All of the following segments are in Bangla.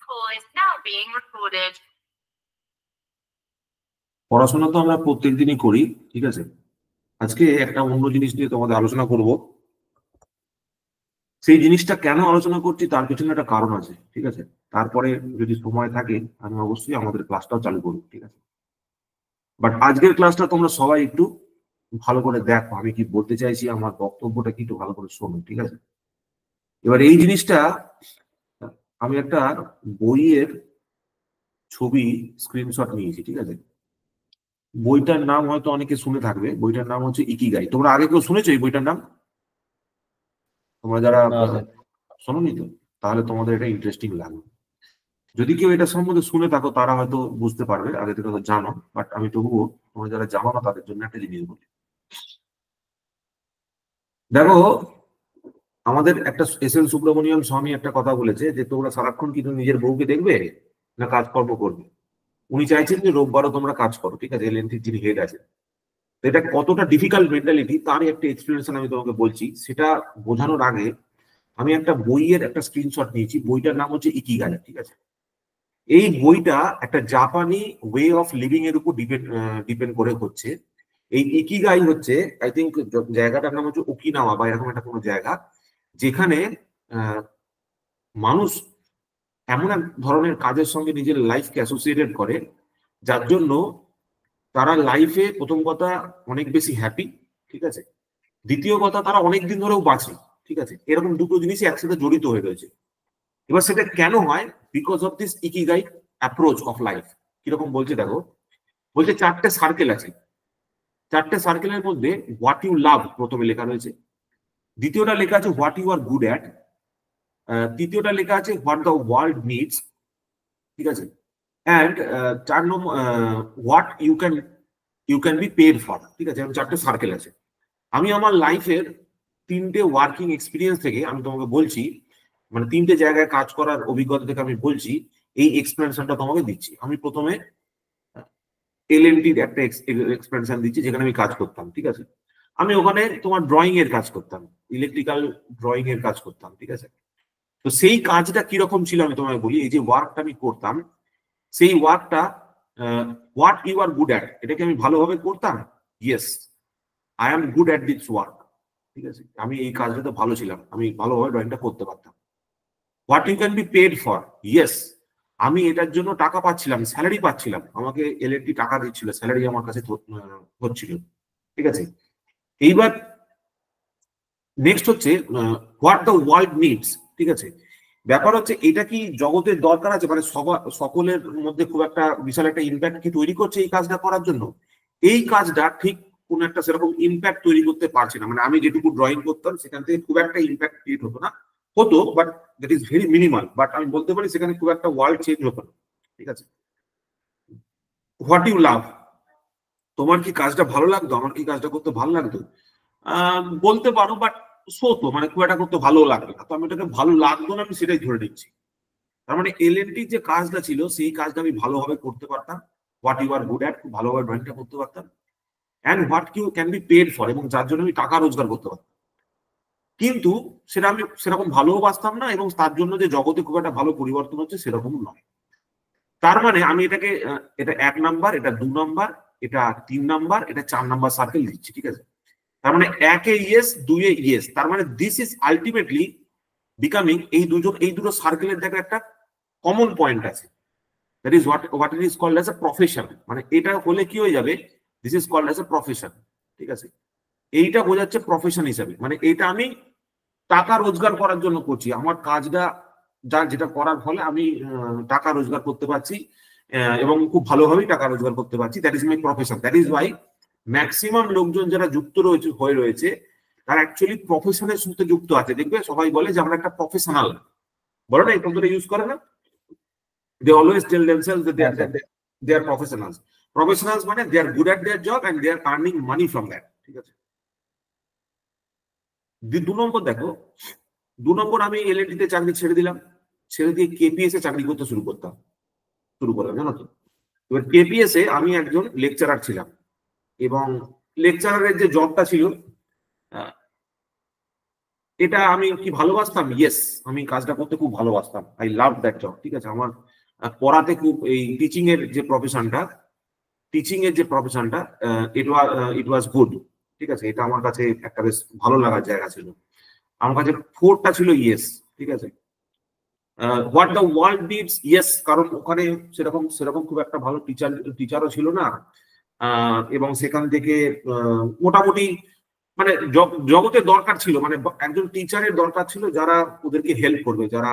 call is now being recorded. পড়াশোনা তো আমরা প্রত্যেকদিনই করি, ঠিক আছে। আজকে একটা অন্য জিনিস নিয়ে তোমাদের আলোচনা করব। সেই জিনিসটা কেন আলোচনা করছি তার পেছনে একটা কারণ আছে, ঠিক আছে। তারপরে যদি সময় থাকে আমি অবশ্যই আমাদের ক্লাসটাও চালু করব, ঠিক আছে। বাট আজকের ক্লাসটা তোমরা সবাই একটু ভালো করে দেখো, আমি কি বলতে চাইছি, আমার বক্তব্যটা কি একটু ভালো করে শোনো, ঠিক আছে। এবার এই জিনিসটা আমি একটা বইয়ের ছবি স্ক্রিনশট নিয়েছি, ঠিক আছে। বইটার নাম হয়তো অনেকে শুনে থাকবে, বইটার নাম হচ্ছে ইকিগাই। তোমরা আগে কেউ শুনেছো এই বইটার নাম? তোমরা যারা শোনোনি তো, তাহলে তোমাদের এটা ইন্টারেস্টিং লাগবে। যদি কেউ এটা সম্বন্ধে শুনে থাকো তারা হয়তো বুঝতে পারবে, আগে থেকে তো জানো, বাট আমি তবুও তোমরা যারা জানো না তাদের জন্য একটা জিনিস বলি। দেখো, আমাদের একটা এস এল সুব্রমণিয়াম স্বামী একটা কথা বলেছে যে তোমরা সারাক্ষণ কিন্তু নিজের বউকে দেখবে না কাজকর্ম করবে। উনি চাইছেন যে রোববারও তোমরা কাজ করো, ঠিক আছে। এলএনটির যিনি হেড আছেন, এটা কতটা ডিফিকাল্ট মেন্টালিটি তারই একটা এক্সপ্লেনেশন আমি তোমাকে বলছি। সেটা বোঝানোর আগে আমি একটা বইয়ের একটা স্ক্রিনশট নিয়েছি, বইটার নাম হচ্ছে ইকিগাই, ঠিক আছে। এই বইটা একটা জাপানি ওয়ে অফ লিভিং এর উপর ডিপেন্ড করে হচ্ছে। এই ইকিগাই হচ্ছে, আই থিঙ্ক জায়গাটার নাম হচ্ছে ওকিনাওয়া বা এরকম একটা কোনো জায়গা, যেখানে মানুষ এমন এক ধরনের কাজের সঙ্গে নিজের লাইফকে অ্যাসোসিয়েটেড করে যার জন্য তারা লাইফে প্রথম কথা অনেক বেশি হ্যাপি, ঠিক আছে। দ্বিতীয় কথা তারা অনেক দিন ধরেও বাঁচে, ঠিক আছে। এরকম দুটো জিনিসই একসাথে জড়িত হয়ে রয়েছে। এবার সেটা কেন হয়? Because of this ikigai approach of life. কিরকম বলছে দেখো, বলছে চারটে সার্কেল আছে। চারটে সার্কেলের মধ্যে হোয়াট ইউ লাভ প্রথমে লেখা রয়েছে, দ্বিতীয়টা লেখা আছে what you are good at, তৃতীয়টা লেখা আছে হোয়াট দ্য ওয়ার্ল্ড নিডস, ঠিক আছে। অ্যান্ড চার নম্বর what you can be paid for, ঠিক আছে। এরকম চারটে সার্কেল আছে। আমি আমার লাইফের তিনটে ওয়ার্কিং এক্সপিরিয়েন্স থেকে আমি তোমাকে বলছি, মানে তিনটে জায়গায় কাজ করার অভিজ্ঞতা থেকে আমি বলছি, এই এক্সপ্লেনেশনটা তোমাকে দিচ্ছি। আমি প্রথমে এলএনটির একটা এক্সপ্লেনেশন দিচ্ছি যেখানে আমি কাজ করতাম, ঠিক আছে। আমি ওখানে তোমার ড্রয়িং এর কাজ করতাম, ইলেকট্রিক্যাল ড্রয়িং এর কাজ করতাম, ঠিক আছে। তো সেই কাজটা কিরকম ছিল আমি তোমায় বলি। এই যে ওয়ার্কটা আমি করতাম, সেই ওয়ার্কটা what you are good at, এটাকে আমি ভালোভাবে করতাম। Yes, I am good at this work, ঠিক আছে। আমি এই কাজটাতে ভালো ছিলাম, আমি ভালোভাবে ড্রয়িংটা করতে পারতাম। What you can be paid for, yes, আমি এটার জন্য টাকা পাচ্ছিলাম, স্যালারি পাচ্ছিলাম, আমাকে এলএনটি টাকা দিচ্ছিল, স্যালারি আমার কাছে হচ্ছিল, ঠিক আছে। এইবার নেক্সট হচ্ছে হোয়াট দ্য ওয়ার্ল্ড নিডস, ঠিক আছে। ব্যাপার হচ্ছে এটা কি জগতের দরকার আছে, মানে সকলের মধ্যে খুব একটা বিশাল একটা ইম্প্যাক্ট কি তৈরি করছে এই কাজটা করার জন্য? এই কাজটা ঠিক কোন একটা সেরকম ইম্প্যাক্ট তৈরি করতে পারছে না। মানে আমি যেটুকু ড্রয়িং করতাম সেখান থেকে খুব একটা ইম্প্যাক্ট ক্রিয়েট হতো না, হতো but that is very minimal. But আমি বলতে পারি সেখানে খুব একটা ওয়ার্ল্ড চেঞ্জ হতো না, ঠিক আছে। হোয়াট ইউ লাভ, তোমার কি কাজটা ভালো লাগতো? আমার কি কাজটা করতে ভালো লাগতো? বলতে পারো, বাট সতো মানে খুব একটা করতে ভালো লাগতো না। তো আমি এটাকে ভালো লাগতো না, আমি সেটাই ধরে নিচ্ছি। তার মানে এলএনটি যে কাজটা ছিল সেই কাজটা আমি ভালোভাবে করতে পারতাম। What you are good at, খুব ভালোভাবে ড্রয়িংটা করতে পারতাম। And what you can be paid for, এবং যার জন্য আমি টাকা রোজগার করতে পারতাম। কিন্তু সেটা আমি সেরকম ভালোও বাঁচতাম না, এবং তার জন্য যে জগতে খুব একটা ভালো পরিবর্তন হচ্ছে সেরকম নয়। তার মানে আমি এটাকে এটা 1 নাম্বার, এটা 2 নাম্বার, এটা 3 নাম্বার, এটা 4 নাম্বার সার্কেল দিচ্ছি, ঠিক আছে। তার মানে 1 এ ইয়েস, 2 এ ইয়েস। তার মানে দিস ইজ আলটিমেটলি বিকামিং, এই দুটো সার্কেলের দেখে একটা কমন পয়েন্ট আছে, that is what it is called as a profession. মানে এটা হলে কি হয়ে যাবে, this is called as a profession, ঠিক আছে। এইটা বোঝাচ্ছে প্রফেশন হিসাবে, মানে এটা আমি টাকা রোজগার করার জন্য করছি। আমার কাজটা যেটা করার ফলে আমি টাকা রোজগার করতে পারছি, এবং খুব ভালোভাবেই টাকা রোজগার করতে পারছি। That is my profession. That is Y maximum লোকজন যারা যুক্ত রয়েছে তারা অ্যাকচুয়ালি প্রফেশনের সাথে যুক্ত আছে। দেখবে সবাই বলে যে আমরা একটা প্রফেশনাল, বলো না, এই শব্দটা ইউজ করে না? they always tell themselves that they are professionals. Professionals মানে they are good at their job and they are earning money from that, ঠিক আছে। 2 নম্বর দেখো, 2 নম্বর আমি এলএনটি তে চাকরি ছেড়ে দিলাম, ছেড়ে দিয়ে কেপিএস এ চাকরি করতে শুরু করলাম, জানো তো। এবার কেপিএস এ আমি একজন লেকচারার ছিলাম, এবং লেকচারারের যে জবটা ছিল এটা আমি কি ভালোবাসতাম? ইয়েস, আমি কাজটা করতে খুব ভালোবাসতাম। I love that job. ঠিক আছে, আমার পড়াতে খুব, এই টিচিং এর যে প্রফেশনটা, ইট ওয়াজ গুড। ঠিক আছে, এটা আমার কাছে একটা বেশ ভালো লাগার জায়গা ছিল। আমার কাছে ফোরটা ছিল ইয়েস। ঠিক আছে, what the world needs, yes, কারণ ওখানে সেরকম সেরকম খুব একটা ভালো টিচারও ছিল না। এবং সেখান থেকে মোটামুটি মানে জগতের দরকার ছিল, মানে একজন টিচারের দরকার ছিল যারা ওদেরকে হেল্প করবে, যারা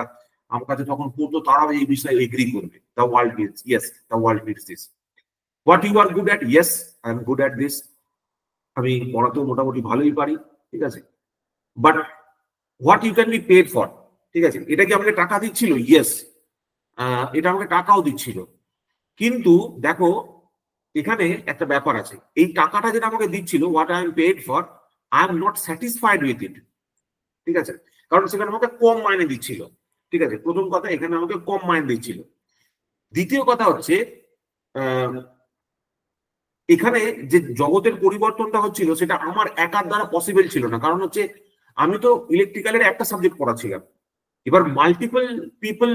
আমার কাছে তখন পড়তো তারাও এই বিষয়ে এগ্রি করবে। The world needs, yes, the world needs this. What you are good at, yes, I am good at this. আমি পড়াতেও মোটামুটি ভালোই পারি। ঠিক আছে, but what you can be paid for, ঠিক আছে, এটা কি আমাকে টাকা দিচ্ছিল? ইয়েস, এটা আমাকে টাকাও দিচ্ছিল। কিন্তু দেখো, এখানে একটা ব্যাপার আছে, এই টাকাটা যেটা আমাকে দিচ্ছিল, what I am paid for, I am not satisfied with it. ঠিক আছে, কারণ সেখানে আমাকে কম মাইনে দিচ্ছিল। ঠিক আছে, প্রথম কথা, এখানে আমাকে কম মাইনে দিচ্ছিল। দ্বিতীয় কথা হচ্ছে, এখানে যে জগতের পরিবর্তনটা হচ্ছিল সেটা আমার একার দ্বারা পসিবল ছিল না। কারণ হচ্ছে আমি তো ইলেকট্রিক্যালের একটা সাবজেক্ট পড়াচ্ছিলাম, এবার মাল্টিপল পিপল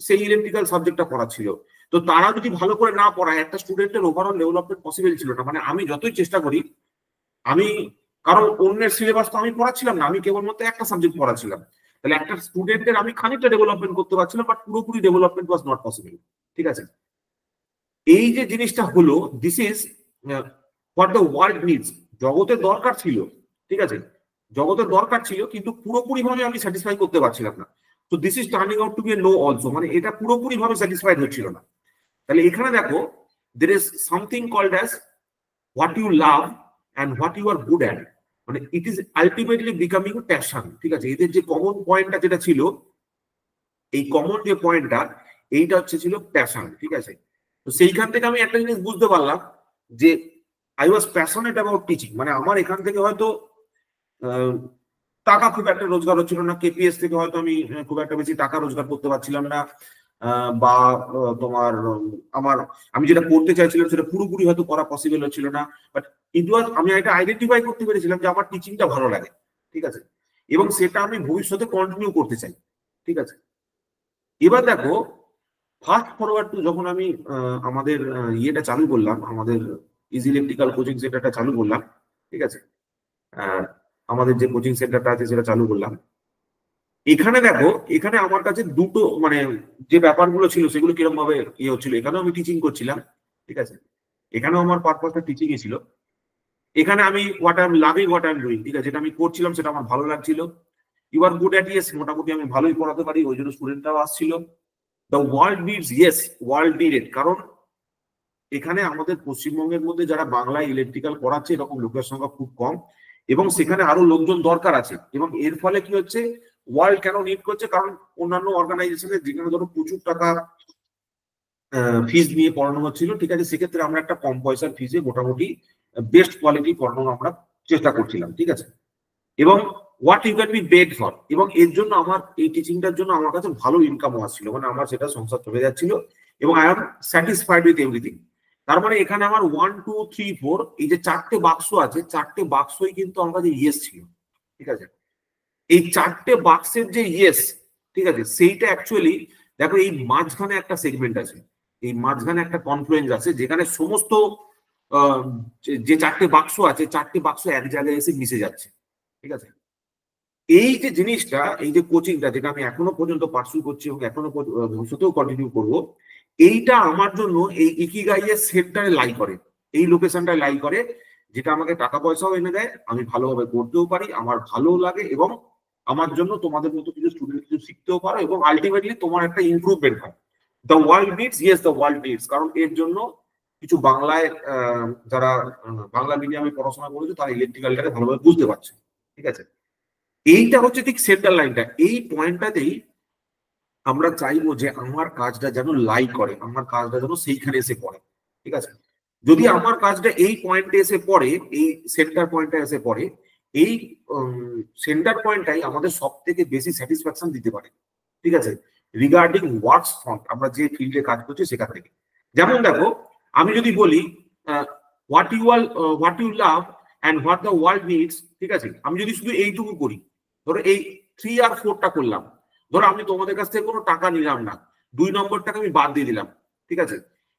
সেই ইলেকট্রিক্যাল সাবজেক্টটা পড়াচ্ছিল। তো তারা যদি ভালো করে না পড়ায়, একটা স্টুডেন্টের ওভারঅল ডেভেলপমেন্ট পসিবল ছিল না। মানে আমি যতই চেষ্টা করি, আমি, কারণ অন্যের সিলেবাস তো আমি পড়াচ্ছিলাম না, আমি কেবলমাত্র একটা সাবজেক্ট পড়াচ্ছিলাম। তাহলে একটা স্টুডেন্টের আমি খানিকটা ডেভেলপমেন্ট করতে পারছিলাম, বাট পুরোপুরি ডেভেলপমেন্ট ওয়াজ নট পসিবল। ঠিক আছে, এই যে জিনিসটা হলো, this is what the world needs. জগতের দরকার ছিল, ঠিক আছে, জগতের দরকার ছিল, কিন্তু পুরোপুরি ভাবে আমি স্যাটিসফাই করতে পারছিলাম না। তো this is turning out to be a no also, মানে এটা পুরোপুরি ভাবে স্যাটিসফাইড হচ্ছিল না। তাহলে এখানে দেখো, there is something called as what you love and what you are good at, মানে it is ultimately becoming passion. ঠিক আছে, এদের যে কমন পয়েন্টটা যেটা ছিল, এই কমন যে পয়েন্টটা, এইটা হচ্ছে ছিল প্যাশন। ঠিক আছে, তো সেইখান থেকে আমি একটা জিনিস বুঝতে পারলাম যে I was passionate about teaching. মানে আমার এখান থেকে হয়তো টাকা খুব একটা রোজগার হচ্ছিল না, কেপিএস থেকে হয়তো আমি খুব একটা বেশি টাকা রোজগার করতে পারছিলাম না, বা তোমার আমার, আমি যেটা করতে চাইছিলাম সেটা পুরোপুরি হয়তো করা পসিবল হচ্ছিল না। বাট ইট ওয়াজ, আমি এটা আইডেন্টিফাই করতে পেরেছিলাম যে আমার টিচিংটা ভালো লাগে। ঠিক আছে, এবং সেটা আমি ভবিষ্যতে কন্টিনিউ করতে চাই। ঠিক আছে, এবার দেখো, ফাস্ট ফরওয়ার্ড টু যখন আমি আমাদের ইয়েটা চালু করলাম, আমাদের ইজি ইলেকট্রিক্যাল কোচিং সেন্টারটা চালু করলাম। ঠিক আছে, আমাদের যে কোচিং সেন্টারটা আছে সেটা চালু করলাম। এখানে দেখো, এখানে আমার কাছে দুটো, মানে যে ব্যাপারগুলো ছিল সেগুলো কিরকম ভাবে ইয়ে হচ্ছিল। এখানেও আমি টিচিং করছিলাম। ঠিক আছে, এখানেও আমার পারপাসটা টিচিং এ ছিল। এখানে আমি what I am loving, what I am doing, ঠিক আছে, যেটা আমি করছিলাম সেটা আমার ভালো লাগছিল। You are good at, yes, মোটামুটি আমি ভালোই পড়াতে পারি, ওই জন্য স্টুডেন্টরাও আসছিল। The world needs, yes, world needed, কারণ এখানে আমাদের পশ্চিমবঙ্গের মধ্যে যারা বাংলায় ইলেকট্রিক্যাল পড়াচ্ছে এরকম লোকের সংখ্যা খুব কম, এবং সেখানে আরো লোকজন দরকার আছে। এবং এর ফলে কি হচ্ছে, ওয়ার্ল্ড কেন নিড করছে, কারণ অন্যান্য অর্গানাইজেশনের যেখানে ধরো প্রচুর টাকা ফিজ নিয়ে পড়ানো হচ্ছিল, ঠিক আছে, সেক্ষেত্রে আমরা একটা কম পয়সার ফিজে মোটামুটি বেস্ট কোয়ালিটি পড়ানো আমরা চেষ্টা করছিলাম। ঠিক আছে, এবং what you can be paid for, এবং এর জন্য আমার এই টিচিংটার জন্য আমার কাছে ভালো ইনকামও আসছিল, মানে আমার সেটা সংসার চলে যাচ্ছিল, এবং I am satisfied with everything. তার মানে এখানে আমার 1 2 3 4 এই যে চারটে বাক্স আছে, চারটে বাক্সই কিন্তু আমার কাছে ইয়েস ছিল। ঠিক আছে, এই চারটে বাক্সের যে ইয়েস, ঠিক আছে, সেইটা অ্যাকচুয়ালি দেখো, এই মাঝখানে একটা সেগমেন্ট আছে, এই মাঝখানে একটা কনফ্লুয়েন্স আছে, যেখানে সমস্ত যে চারটে বাক্স আছে, চারটে বাক্স এক জায়গায় এসে মিশে যাচ্ছে। ঠিক আছে, এই যে জিনিসটা, এই যে কোচিংটা, যেটা আমি এখনো পর্যন্ত পার্সু করছি এবং এখনো ভবিষ্যতেও কন্টিনিউ করব, এইটা আমার জন্য এই ইকিগাইয়ের সেন্টারে লাই করে, এই লোকেশনটায় লাই করে, যেটা আমাকে টাকা পয়সাও এনে দেয়, আমি ভালোভাবে করতেও পারি, আমার ভালো লাগে, এবং আমার জন্য তোমাদের মতো কিছু স্টুডেন্ট কিছু শিখতেও পারো, এবং আলটিমেটলি তোমার একটা ইমপ্রুভমেন্ট হয়। The world needs, yes, the world needs, কারণ এর জন্য কিছু বাংলায় যারা বাংলা মিডিয়ামে পড়াশোনা করেছে তারা ইলেকট্রিক্যালটাকে ভালোভাবে বুঝতে পারছে। ঠিক আছে, এইটা হচ্ছে ঠিক সেন্টার লাইনটা। এই পয়েন্টটাতেই আমরা চাইবো যে আমার কাজটা যেন লাই করে, আমার কাজটা যেন সেইখানে এসে পড়ে। ঠিক আছে, যদি আমার কাজটা এই পয়েন্টে এসে পড়ে, এই সেন্টার পয়েন্টে এসে পড়ে, এই সেন্টার পয়েন্টটাই আমাদের সব থেকে বেশি স্যাটিসফ্যাকশন দিতে পারে। ঠিক আছে, রিগার্ডিং ওয়ার্কস ফ্রন্ট, আমরা যে ফিল্ডে কাজ করছি সেখান থেকে। যেমন দেখো, আমি যদি বলি what you love and what the world needs, ঠিক আছে, আমি যদি শুধু এইটুকু করি, ধরো এই 3 আর 4টা করলাম, ধরো আমি তোমাদের কাছ থেকে কোনো টাকা নিলাম না, 2 নম্বরটাকে আমি বাদ দিয়ে দিলাম, ঠিক আছে,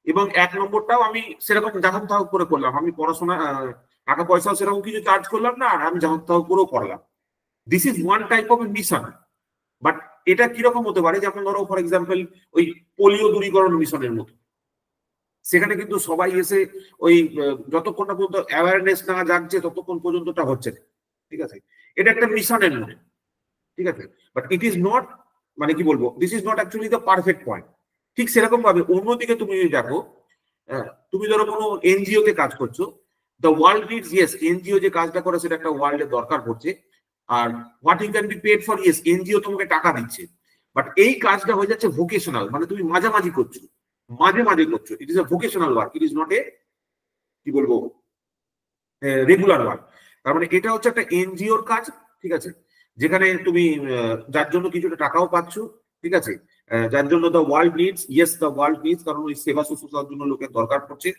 এবং 1 নম্বরটাও আমি সেরকম যখন তাও করে করলাম, আমি পড়াশোনা টাকা পয়সাও সেরকম কিছু চার্জ করলাম না, আর আমি যখন তাও করেও করলাম। This is one type of mission. But এটা কিরকম হতে পারে, যেমন ধরো ফর এক্সাম্পল ওই পোলিও দূরীকরণ মিশনের মতো, সেখানে কিন্তু সবাই এসে ওই যতক্ষণ না পর্যন্ত অ্যাওয়ারনেস না জাগছে ততক্ষণ পর্যন্তটা হচ্ছে না, ঠিক আছে, এটা একটা মিশনের মনে, ঠিক আছে, বাট ইট ইজ নট, মানে কি বলবো, this is not actually the perfect point. ঠিক সেরকম ভাবে অন্যদিকে তুমি যদি দেখো, তুমি ধরো কোনো এনজিও তে কাজ করছো, the world needs, yes NGO যে কাজটা করে সেটা একটা ওয়ার্ল্ডের দরকার পড়ছে, আর what you can be paid for, yes NGO তোমাকে টাকা দিচ্ছে, বাট এই কাজটা হয়ে যাচ্ছে ভোকেশনাল, মানে তুমি মাঝামাঝি করছো, মাঝে মাঝে করছো, it is a vocational work, it is not a, কি বলবো, রেগুলার ওয়ার্ক। তার মানে এটা হচ্ছে একটা এনজিওর কাজ, ঠিক আছে, যেখানে তুমি যার জন্য কিছুটা টাকাও পাচ্ছ, ঠিক আছে, যার জন্য the world needs, yes the world needs, কারণ ওই সেবা শুশ্রূষার জন্য লোকের দরকার পড়ছে,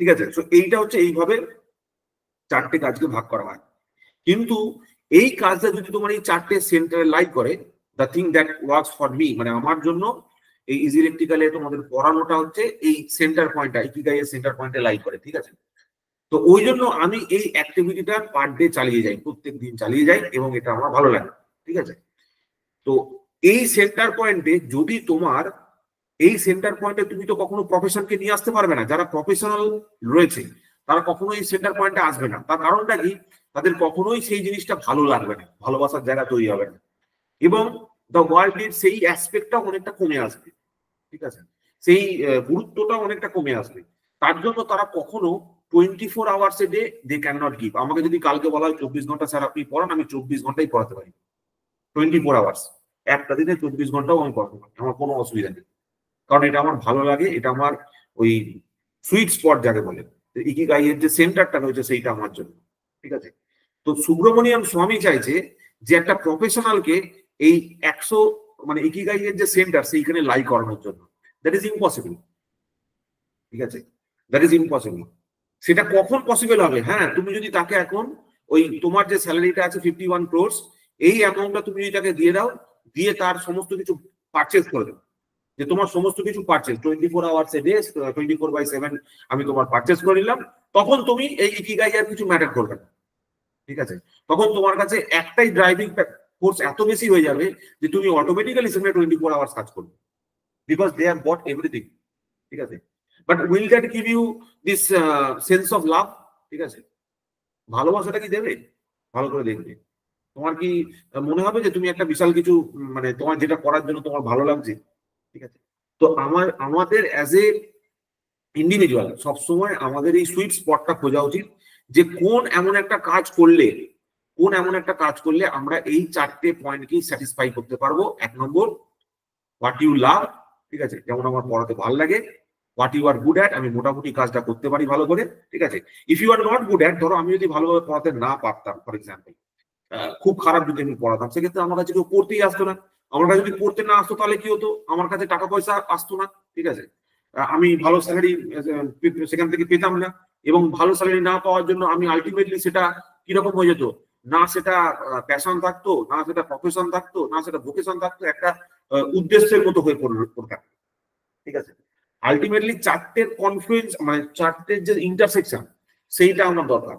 ঠিক আছে। তো এইটা হচ্ছে এইভাবে 4টে কাজকে ভাগ করা হয়। কিন্তু এই কাজটা যদি তোমার এই 4টে সেন্টারে লাইক করে, the thing that works for me, মানে আমার জন্য এই ইজি ইলেকট্রিক্যালে তোমাদের পড়ানোটা হচ্ছে এই সেন্টার পয়েন্টটা, ইকিগাইয়ের সেন্টার পয়েন্টে লাইক করে, ঠিক আছে। তো ওই জন্য আমি এই অ্যাক্টিভিটিটা পার ডে চালিয়ে যাই, প্রত্যেক দিন চালিয়ে যাই, এবং এটা আমার ভালো লাগে, ঠিক আছে। তো এই সেন্টার পয়েন্টে যদি তোমার, এই সেন্টার পয়েন্টে তুমি তো কখনো প্রফেশনকে নিয়ে আসতে পারবে না, যারা প্রফেশনাল রয়েছে তারা কখনো এই সেন্টার পয়েন্টে আসবে না, তার কারণটা কি, তাদের কখনোই সেই জিনিসটা ভালো লাগবে না, ভালোবাসার জায়গা তৈরি হবে না, এবং দ্য ওয়ার্ল্ড এর সেই অ্যাসপেক্টটা অনেকটা কমে আসবে, ঠিক আছে, সেই গুরুত্বটা অনেকটা কমে আসবে। তার জন্য তারা কখনো 24 hours a day they can not give. আমাকে যদি কালকে বলা হয় 24 ঘন্টা স্যার আপনি পড়ান, আমি 24 ঘন্টাই পড়াতে পারি, 24 আওয়ার্স, একটা দিনে 24 ঘন্টাও আমি পড়াতে পারি, আমার কোনো অসুবিধা নেই, কারণ এটা আমার ভালো লাগে, এটা আমার ওই সুইট স্পট যাকে বলে, ইকিগাইয়ের যে সেন্টারটা রয়েছে সেইটা আমার জন্য, ঠিক আছে। তো সুব্রমণিয়াম স্বামী চাইছে যে একটা প্রফেশনালকে এই 100, মানে ইকিগাইয়ের যে সেন্টার সেইখানে লাই করানোর জন্য, দ্যাট ইজ ইম্পসিবল, ঠিক আছে, দ্যাট ইজ ইম্পসিবল। সেটা কখন পসিবল হবে, হ্যাঁ, তুমি যদি তাকে এখন ওই তোমার যে স্যালারিটা আছে 51 crores, এই অ্যামাউন্টটা তুমি যদি তাকে দিয়ে দাও, দিয়ে তার সমস্ত কিছু পারচেজ করে দেবে, যে তোমার সমস্ত কিছু পারচেজ 24 আওয়ার্স এ ডে 24/7 আমি তোমার পারচেজ করে নিলাম, তখন তুমি এই ইকিগাই আর কিছু ম্যাটার করবে না, ঠিক আছে। তখন তোমার কাছে একটাই ড্রাইভিং ফোর্স এত বেশি হয়ে যাবে যে তুমি অটোমেটিক্যালি সেখানে 24 আওয়ার্স কাজ করবে, because they have got everything, ঠিক আছে। But will that give you this sense of love, ঠিক আছে, ভালোবাসাটা কি দেবে, ভালো করে দেখবে, তোমার কি মনে হবে যে তুমি একটা বিশাল কিছু, মানে তোমার যেটা করার জন্য তোমার ভালো লাগছে, ঠিক আছে। তো আমাদের অ্যাজ এ ইন্ডিভিজুয়াল সবসময় আমাদের এই সুইট স্পটটা খোঁজা উচিত, যে কোন এমন একটা কাজ করলে, কোন এমন একটা কাজ করলে আমরা এই 4টে পয়েন্টকেই স্যাটিসফাই করতে পারবো। 1 নম্বর, হোয়াট ইউ লাভ, ঠিক আছে, যেমন আমার পড়াতে ভালো লাগে, what you are good at, আমি মোটামুটি কাজটা করতে পারি ভালো করে, ঠিক আছে। If you are not good at, ধরো আমি যদি ভালোভাবে পড়াতে না পারতাম, ফর এক্সাম্পল খুব খারাপ যদি আমি পড়াতাম, সেক্ষেত্রে আমার কাছে কেউ পড়তেই আসতো না। আমার কাছে যদি পড়তে না আসতো তাহলে কি হতো, আমার কাছে টাকা পয়সা আসতো না, ঠিক আছে, আমি ভালো স্যালারি সেখান থেকে পেতাম না, এবং ভালো স্যালারি না পাওয়ার জন্য আমি আলটিমেটলি সেটা কিরকম হয়ে যেত, না সেটা প্যাশন থাকতো, না সেটা প্রফেশন থাকতো, না সেটা ভোকেশন থাকতো, একটা উদ্দেশ্যের মতো হয়ে পড়তাম, ঠিক আছে। আলটিমেটলি 4টের কনফ্লুয়েন্স, মানে 4টের যে ইন্টারসেকশন, সেইটা আমার দরকার,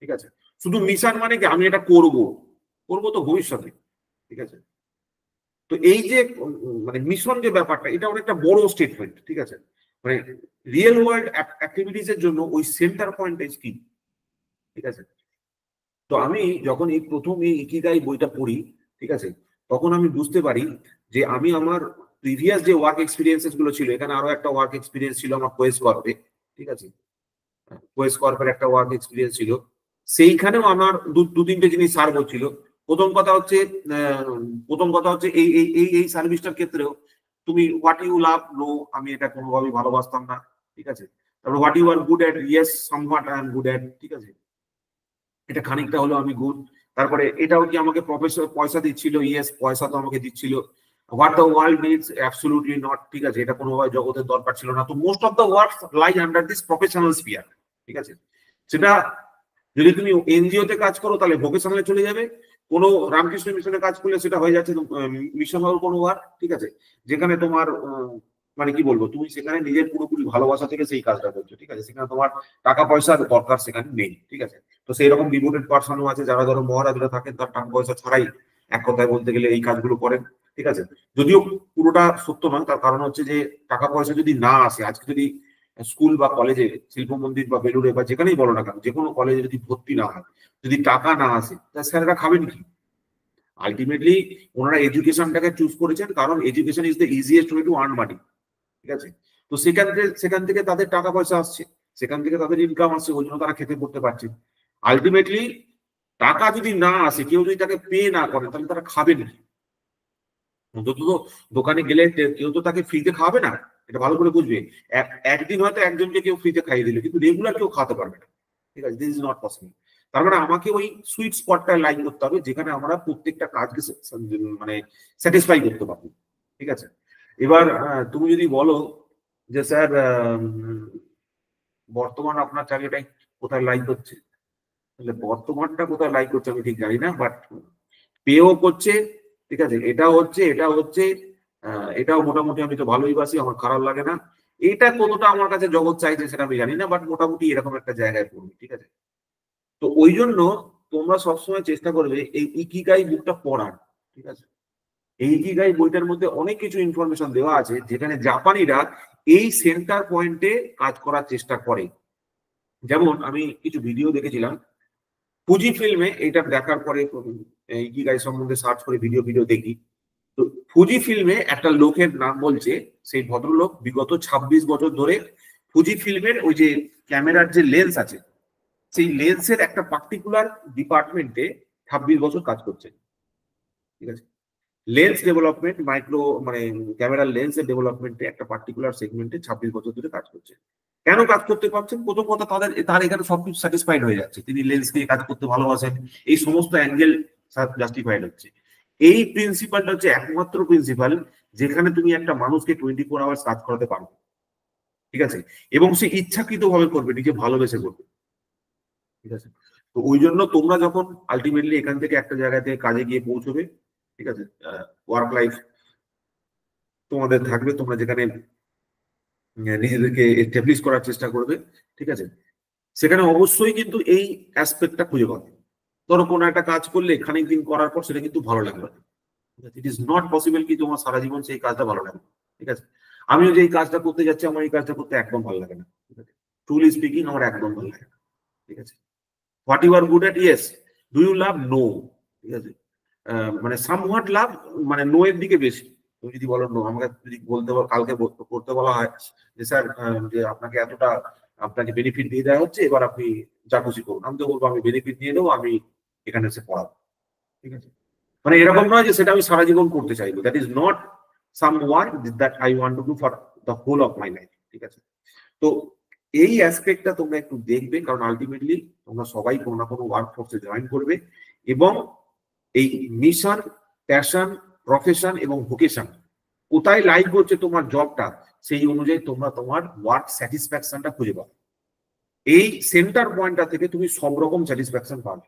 ঠিক আছে। শুধু মিশন মানে কি আমি এটা করবো তো ভবিষ্যতে, ঠিক আছে। তো এই যে মানে মিশন যে ব্যাপারটা, এটা অনেকটা বড় স্টেটমেন্ট, ঠিক আছে, মানে রিয়েল ওয়ার্ল্ড অ্যাক্টিভিটিস এর জন্য ওই সেন্টার পয়েন্ট ইজ কি, ঠিক আছে। তো আমি যখন এই প্রথম এই ইকিগাই বইটা পড়ি, ঠিক আছে, তখন আমি বুঝতে পারি যে আমি আমার প্রিভিয়াস যে ওয়ার্ক এক্সপিরিয়েন্সেস গুলো ছিল, এখানে আরো একটা ওয়ার্ক এক্সপিরিয়েন্স ছিল আমার কোয়েস কর্পে, ঠিক আছে, কোয়েস কর্পের একটা ওয়ার্ক এক্সপিরিয়েন্স ছিল, সেইখানেও আমার 2-3টে জিনিস সার্ভ হচ্ছিল। প্রথম কথা হচ্ছে এই এই এই এই সার্ভিসটার ক্ষেত্রেও তুমি হোয়াট ইউ লাভ, নো, আমি এটা কোনোভাবেই ভালোবাসতাম না, ঠিক আছে। তারপর what you are good at, yes somewhat I am good at, ঠিক আছে, এটা খানিকটা হলো আমি গুড। তারপরে এটাও কি আমাকে প্রফেসর পয়সা দিচ্ছিল, ইয়েস পয়সা তো আমাকে দিচ্ছিল। What the world needs, absolutely not, ঠিক আছে, এটা কোনোভাবে জগতের দরকার ছিল না। তো most of the work lie under this professional spear, ঠিক আছে। সেটা যদি তুমি এনজিও তে কাজ করো তাহলে ভোকেশনালে চলে যাবে, কোনো রামকৃষ্ণ মিশনে কাজ করলে সেটা হয়ে যাচ্ছে মিশন হল কোনো ওয়ার্ক, ঠিক আছে, যেখানে তোমার মানে কি বলবো, তুমি সেখানে নিজের পুরোপুরি ভালোবাসা থেকে সেই কাজটা করছো, ঠিক আছে, সেখানে তোমার টাকা পয়সার দরকার সেখানে নেই, ঠিক আছে। তো সেই রকম ডিভোটেড পার্সনও আছে যারা ধরো মহারাজরা থাকেন, তার টাকা পয়সা ছাড়াই এক কথায় বলতে গেলে এই কাজগুলো করেন, ঠিক আছে। যদিও পুরোটা সত্য নয়, তার কারণ হচ্ছে যে টাকা পয়সা যদি না আসে, আজকে যদি স্কুল বা কলেজে, শিল্প মন্দির বা বেলুড়ে বা যেখানেই বলো না কেন, যে কোনো কলেজে যদি ভর্তি না হয়, যদি টাকা না আসে, তা স্যারেরা খাবেন কি? আলটিমেটলি ওনারা এডুকেশনটাকে চুজ করেছেন কারণ education is the easiest way to earn money, ঠিক আছে। তো সেখান থেকে তাদের টাকা পয়সা আসছে, সেখান থেকে তাদের ইনকাম আসছে, ওই জন্য তারা খেতে পড়তে পারছে। আলটিমেটলি টাকা যদি না আসে, কেউ যদি তাকে পে না করে, তাহলে তারা খাবেন কি? অন্তত তো দোকানে গেলে কেউ তো তাকে ফ্রিতে খাওয়াবে না, এটা ভালো করে বুঝবে। একদিন হয়তো একজনকে কেউ ফ্রিতে খাইয়ে দিল, কিন্তু রেগুলার কেউ খাওয়াতে পারবে না, ঠিক আছে, দিস ইজ নট পসিবল। তার মানে আমাকে ওই সুইট স্পটটা লাইন করতে হবে যেখানে আমরা প্রত্যেকটা কাজকে মানে স্যাটিসফাই করতে পারবো, ঠিক আছে। এবার তুমি যদি বলো যে স্যার বর্তমান আপনার চাকরিটাই কোথায় লাইক হচ্ছে, তাহলে বর্তমানটা কোথায় লাইক করছে আমি ঠিক জানি না, বাট পেও করছে, ঠিক আছে, এটাও মোটামুটি আমি তো ভালোই বাসি, আমার খারাপ লাগে না। এটা কতটা আমার কাছে জগৎ চাইছে সেটা আমি জানি না, বাট মোটামুটি এরকম একটা জায়গায় পড়বে, ঠিক আছে। তো ওই জন্য তোমরা সবসময় চেষ্টা করবে এই ইকিগাই বুকটা পড়ার, ঠিক আছে। এই ইকিগাই বইটার মধ্যে অনেক কিছু ইনফরমেশন দেওয়া আছে, যেখানে জাপানিরা এই সেন্টার পয়েন্টে কাজ করার চেষ্টা করে। যেমন আমি কিছু ভিডিও দেখেছিলাম ফুজি ফিল্মে, এটা দেখার পরে ইকিগাই সম্বন্ধে সার্চ করে ভিডিও ভিডিও দেখি। তো ফুজি ফিল্মে একটা লোকের নাম বলছে, সেই ভদ্রলোক বিগত 26 বছর ধরে ফুজি ফিল্মের ওই যে ক্যামেরার যে লেন্স আছে, সেই লেন্সের একটা পার্টিকুলার ডিপার্টমেন্টে 26 বছর কাজ করছে, ঠিক আছে। লেন্স ডেভেলপমেন্ট, মাইক্রো মানে ক্যামেরার লেন্সের ডেভেলপমেন্টে একটা পার্টিকুলার সেগমেন্টে 26 বছর ধরে কাজ করছে। কেন কাজ করতে পারছেন? প্রথম কথা, তার এখানে সবকিছু স্যাটিসফাইড হয়ে যাচ্ছে, তিনি লেন্স দিয়ে কাজ করতে ভালোবাসেন, এই সমস্ত অ্যাঙ্গেল জাস্টিফাইড হচ্ছে। এই প্রিন্সিপালটা হচ্ছে একমাত্র প্রিন্সিপাল যেখানে তুমি একটা মানুষকে 24 আওয়ার্স কাজ করাতে পারবে, ঠিক আছে, এবং সে ইচ্ছাকৃত ভাবে করবে, নিজে ভালোবেসে করবে, ঠিক আছে। তো ওই জন্য তোমরা যখন আলটিমেটলি এখান থেকে একটা জায়গাতে কাজে গিয়ে পৌঁছবে, ঠিক আছে, ওয়ার্ক লাইফ তোমাদের থাকবে, তোমরা যেখানে নিজেদেরকে এস্টাবলিশ করার চেষ্টা করবে, ঠিক আছে, সেখানে অবশ্যই কিন্তু এই অ্যাসপেক্টটা খুঁজে পাবে। ধরো কোনো একটা কাজ করলে খানিক দিন করার পর সেটা কিন্তু ভালো লাগবে না, ইট ইজ নট পসিবল কি তোমার সারা জীবন সেই কাজটা ভালো লাগবে, ঠিক আছে। আমিও যে এই কাজটা করতে যাচ্ছি, আমার এই কাজটা করতে একদম ভালো লাগে না, ঠিক আছে, ট্রুলি স্পিকিং আমার একদম ভালো লাগে না, ঠিক আছে। What you are good at, yes. Do you love, no, ঠিক আছে। মানে সামহাট লাভ, মানে নো এর দিকে বেশি। তুমি যদি বলো নো, আমাকে যদি বলতে কালকে করতে বলা হয় যে স্যার যে আপনাকে বেনিফিট দিয়ে দেওয়া হচ্ছে, এবার আপনি যা খুশি করুন, আমি তো বলবো আমি বেনিফিট দিয়ে দেবো, আমি এখানে এসে পড়াবো, ঠিক আছে। মানে এরকম নয় যে সেটা আমি সারা জীবন করতে চাইবো, that is not some work that I want to do for the whole of my life, ঠিক আছে। তো এই অ্যাসপেক্টটা তোমরা একটু দেখবে, কারণ আলটিমেটলি তোমরা সবাই কোনো না কোনো ওয়ার্ক ফোর্সে জয়েন করবে, এবং এই মিশন, প্যাশন, প্রফেশন এবং ভোকেশন কোথায় লাইক হচ্ছে তোমার জবটা, সেই অনুযায়ী তোমরা তোমার ওয়ার্ক স্যাটিসফ্যাকশনটা খুঁজে পাবে। এই সেন্টার পয়েন্টটা থেকে তুমি সব রকম স্যাটিসফ্যাকশন পাবে,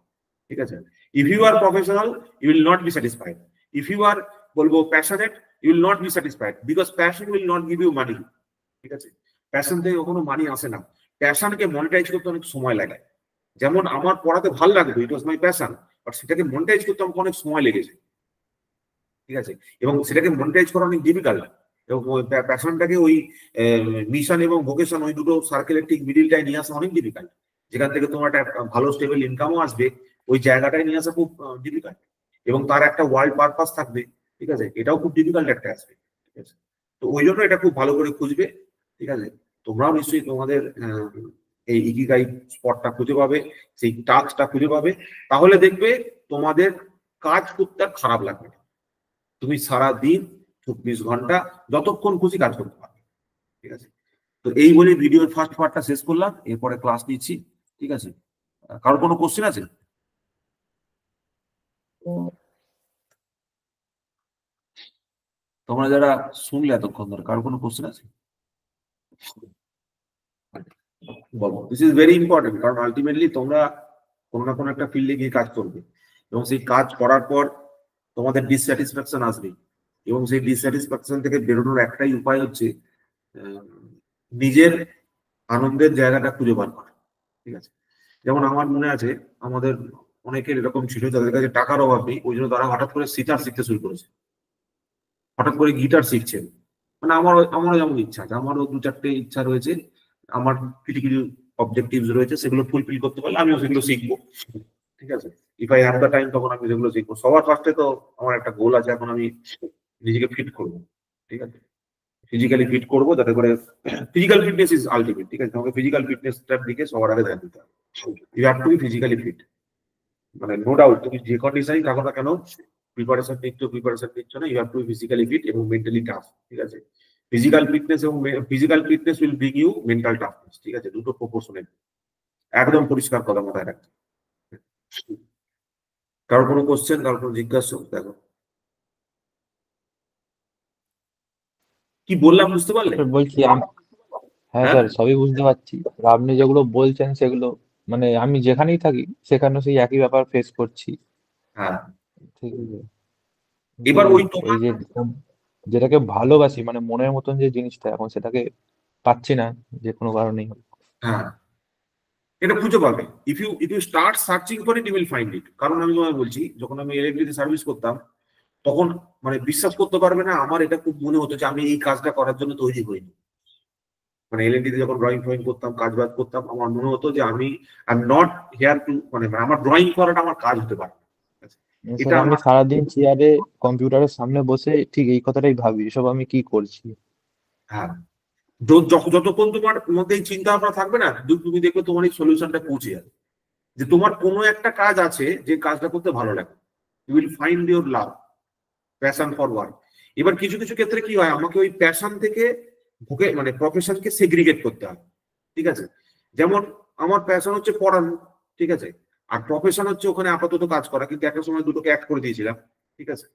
ঠিক আছে। If you are professional, you will not be satisfied. If you are বলবো passionate, you will not be satisfied, because passion will not give you money, ঠিক আছে। প্যাশন থেকে কখনো মানি আসে না। প্যাশনকে মনিটাইজ করতে অনেক সময় লাগে। যেমন আমার পড়াতে ভালো লাগতো, ইট ওয়াজ মাই প্যাশন, বাট সেটাকে মনিটাইজ করতে আমাকে অনেক সময় লেগেছে, ঠিক আছে, এবং সেটাকে মনিটাইজ করা অনেক ডিফিকাল্ট। এবং প্যাশনটাকে ওই মিশন এবং ভোকেশন, ওই দুটো সার্কেলের ঠিক মিডিলটাই নিয়ে আসা অনেক ডিফিকাল্ট, যেখান থেকে তোমার একটা ভালো স্টেবল ইনকামও আসবে, ওই জায়গাটায় নিয়ে আসা খুব ডিফিকাল্ট, এবং তার একটা ওয়ার্ল্ড পারপাস থাকবে, ঠিক আছে, এটাও খুব ডিফিকাল্ট একটা আসবে, ঠিক আছে। তো ওই জন্য এটা খুব ভালো করে খুঁজবে, ঠিক আছে। তোমরাও নিশ্চয়ই তোমাদের এই ইকিগাই স্পটটা খুঁজে পাবে, সেই টাস্কটা খুঁজে পাবে, তাহলে দেখবে তোমাদের কাজ করতে আর খারাপ লাগবে না। তুমি সারা দিন 24 ঘন্টা যতক্ষণ খুশি কাজ করতে পারবে, ঠিক আছে। তো এই বলে ভিডিওর ফার্স্ট পার্টটা শেষ করলাম, এরপরে ক্লাস নিচ্ছি, ঠিক আছে। কারোর কোনো কোশ্চেন আছে? তোমরা যারা শুনলে এতক্ষণ ধরে, কারোর কোনো কোশ্চেন আছে? বলো, দিস ইজ ভেরি ইম্পর্টেন্ট, কারণ আলটিমেটলি তোমরা কোনো না কোনো একটা ফিল্ডে গিয়ে কাজ করবে। এবং সেই কাজ করার পর তোমাদের ডিসস্যাটিসফ্যাকশন আসবে, এবং সেই ডিসস্যাটিসফ্যাকশন থেকে বেরোনোর একটাই উপায় হচ্ছে নিজের আনন্দের জায়গাটা খুঁজে বার করা। ঠিক আছে, যেমন আমার মনে আছে আমাদের অনেকের এরকম ছিল যাদের কাছে টাকার অভাব নেই, ওই জন্য তারা হঠাৎ করে সিতার শিখতে শুরু করেছে, হঠাৎ করে গিটার শিখছেন। মানে আমারও যেমন ইচ্ছা আছে, আমারও 2-4টে ইচ্ছা রয়েছে, আমার কিছু কিছু অবজেক্টিভস রয়েছে, সেগুলো ফুলফিল করতে পারলে আমিও সেগুলো শিখবো। ঠিক আছে, if I have the time তখন আমি সেগুলো শিখবো। সবার ফার্স্টে তো আমার একটা গোল আছে, এখন আমি নিজেকে ফিট করবো। ঠিক আছে, ফিজিক্যালি ফিট করবো, যাতে করে ফিজিক্যাল ফিটনেস ইজ আলটিমেট। ঠিক আছে, তোমাকে ফিজিক্যাল ফিটনেসটার দিকে সবার আগে ধ্যান দিতে হবে। You have to be physically fit, মানে নো ডাউট তুমি যে কন্ডিশনই থাকো না কেন, প্রিপারেশন নিচ্ছ না, you have to be physically fit এবং মেন্টালি টাফ। ঠিক আছে, ফিজিক্যাল ফিটনেস এবং physical fitness will bring you mental toughness. ঠিক আছে, দুটো প্রপোর্শনাল, একদম পরিষ্কার কথা মাথায় রাখতে। কারোর কোনো কোশ্চেন, কারোর কোনো জিজ্ঞাসা? দেখো কি বললাম, বুঝতে পারলে? বলছি হ্যাঁ হ্যাঁ স্যার, সবই বুঝতে পারছি। আর আপনি যেগুলো বলছেন সেগুলো মানে আমি যেখানেই থাকি সেখানেও সেই একই ব্যাপার ফেস করছি। হ্যাঁ, ঠিক আছে, এবার কিন্তু ওই এই তোমার, যে যেটাকে ভালোবাসি মানে মনের মতন যে জিনিসটা, এখন সেটাকে পাচ্ছি না যে কোনো কারণেই হোক। হ্যাঁ এটা খুঁজে পাবে। If you start searching for it you will find it. কারণ আমি তোমায় বলছি, যখন আমি ইলেকট্রিসিটি সার্ভিস করতাম তখন মানে বিশ্বাস করতে পারবে না, আমার এটা খুব মনে হতো যে আমি এই কাজটা করার জন্য তৈরি হইনি। মানে এলএনটিতে যখন ড্রয়িং ফ্রয়িং করতাম, কাজ বাজ করতাম, আমার মনে হতো যে আমি I am not here two, মানে আমার ড্রয়িং করাটা আমার কাজ হতে পারে। এটা স্যার আমি আমার, সারাদিন চেয়ারে কম্পিউটারের সামনে বসে ঠিক এই কথাটাই ভাবি, এসব আমি কি করছি। হ্যাঁ যতক্ষণ তোমার মধ্যে এই চিন্তা ভাবনা থাকবে না, তুমি দেখবে তোমার এই সলিউশনটা পৌঁছে যাবে, যে তোমার কোনো একটা কাজ আছে যে কাজটা করতে ভালো লাগে। You will find your love, passion for work. এবার কিছু কিছু ক্ষেত্রে কি হয়, আমাকে ওই প্যাশন থেকে মানে প্রফেশনকে সেগ্রিগেট করতে হয়। ঠিক আছে, যেমন আমার প্যাশন হচ্ছে পড়ানো, ঠিক আছে, আর প্রফেশন হচ্ছে ওখানে আপাতত কাজ করা, কিন্তু একটা সময় দুটোকে অ্যাড করে দিয়েছিলাম। ঠিক আছে,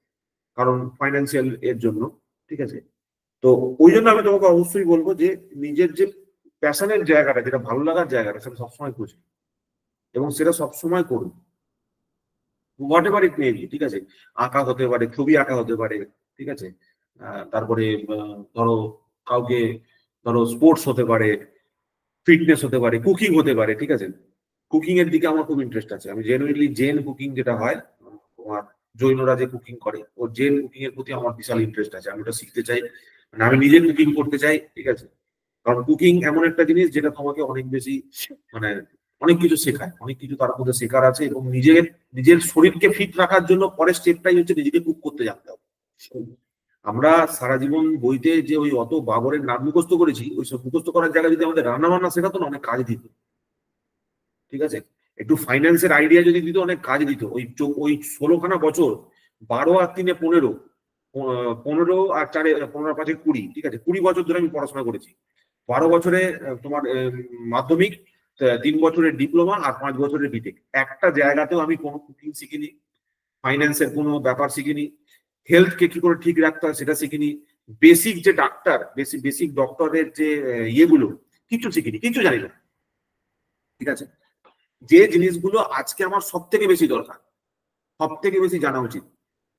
কারণ ফাইন্যান্সিয়াল এর জন্য। ঠিক আছে, তো ওই জন্য আমি তোমাকে অবশ্যই বলবো যে নিজের যে প্যাশনের জায়গাটা, যেটা ভালো লাগার জায়গাটা, সেটা সবসময় খুঁজবে এবং সেটা সবসময় করুন, what ever it may be. ঠিক আছে, আঁকা হতে পারে, ছবি আঁকা হতে পারে। ঠিক আছে, তারপরে ধরো কাউকে, ধরো স্পোর্টস হতে পারে, ফিটনেস হতে পারে, কুকিং হতে পারে। ঠিক আছে, কুকিং এর দিকে আমার খুব ইন্টারেস্ট আছে। আমি জেনুইনলি জেন কুকিং যেটা হয়, তোমার জৈনরা যে কুকিং করে, ও জেন কুকিং এর প্রতি আমার বিশাল ইন্টারেস্ট আছে, আমি ওটা শিখতে চাই, মানে আমি নিজে কুকিং করতে চাই। ঠিক আছে, কারণ কুকিং এমন একটা জিনিস যেটা তোমাকে অনেক বেশি, মানে অনেক কিছু শেখায়, অনেক কিছু তার মধ্যে শেখার আছে, এবং নিজের শরীরকে ফিট রাখার জন্য পরের স্টেপটাই হচ্ছে নিজেকে কুক করতে জানতে হবে। আমরা সারা জীবন বইতে যে ওই অত বাবরের নাম মুখস্থ করেছি, ওই সব মুখস্থ করার জায়গায় যদি আমাদের রান্না বান্না শেখাতো না, অনেক কাজ দিত। ঠিক আছে, একটু ফাইন্যান্সের আইডিয়া যদি দিত, অনেক কাজ দিত। ওই 16খানা বছর, 12 আর 3 15, 15 আর 4 15 আর 5 20, ঠিক আছে, 20 বছর ধরে আমি পড়াশোনা করেছি। 12 বছরে তোমার মাধ্যমিক, 3 বছরের ডিপ্লোমা আর 5 বছরের বিটেক। একটা জায়গাতেও আমি কোনো কুকিং শিখিনি, ফাইন্যান্সের কোনো ব্যাপার শিখিনি, হেলথকে কি করে ঠিক রাখতে হয় সেটা শিখিনি, বেসিক যে ডাক্তার, বেসিক ডক্টরের যে ইয়েগুলো, কিছু শিখিনি, কিছু জানি না। ঠিক আছে, যে জিনিসগুলো আজকে আমার সব থেকে বেশি দরকার, সব থেকে বেশি জানা উচিত,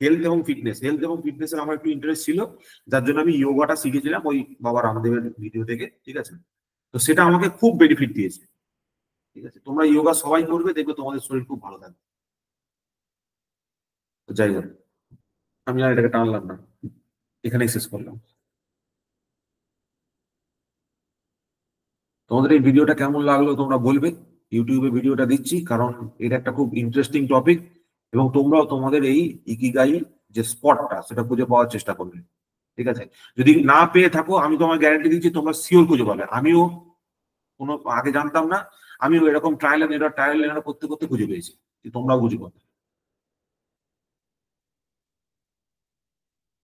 হেলথ এবং ফিটনেসের আমার একটু ইন্টারেস্ট ছিল, যার জন্য আমি যোগাটা শিখেছিলাম ওই বাবা রামদেবের ভিডিও থেকে। ঠিক আছে, তো সেটা আমাকে খুব বেনিফিট দিয়েছে। ঠিক আছে, তোমরা যোগা সবাই করবে, দেখবে তোমাদের শরীর খুব ভালো থাকবে। যাই হোক, আমি আর এটাকে টানলাম না, এখানেই শেষ করলাম। তোমাদের এই ভিডিওটা কেমন লাগলো তোমরা বলবে। ইউটিউবে ভিডিওটা দিচ্ছি কারণ এটা একটা খুব ইন্টারেস্টিং টপিক, এবং তোমরাও তোমাদের এই ইকিগাই যে স্পটটা, সেটা খুঁজে পাওয়ার চেষ্টা করবে। ঠিক আছে, যদি না পেয়ে থাকো, আমি তোমার গ্যারান্টি দিচ্ছি তোমরা শিওর খুঁজে পাবে। আমিও কোনো আগে জানতাম না, আমিও এরকম ট্রায়াল এন্ড এরর করতে করতে খুঁজে পেয়েছি, তোমরাও খুঁজে পাবে।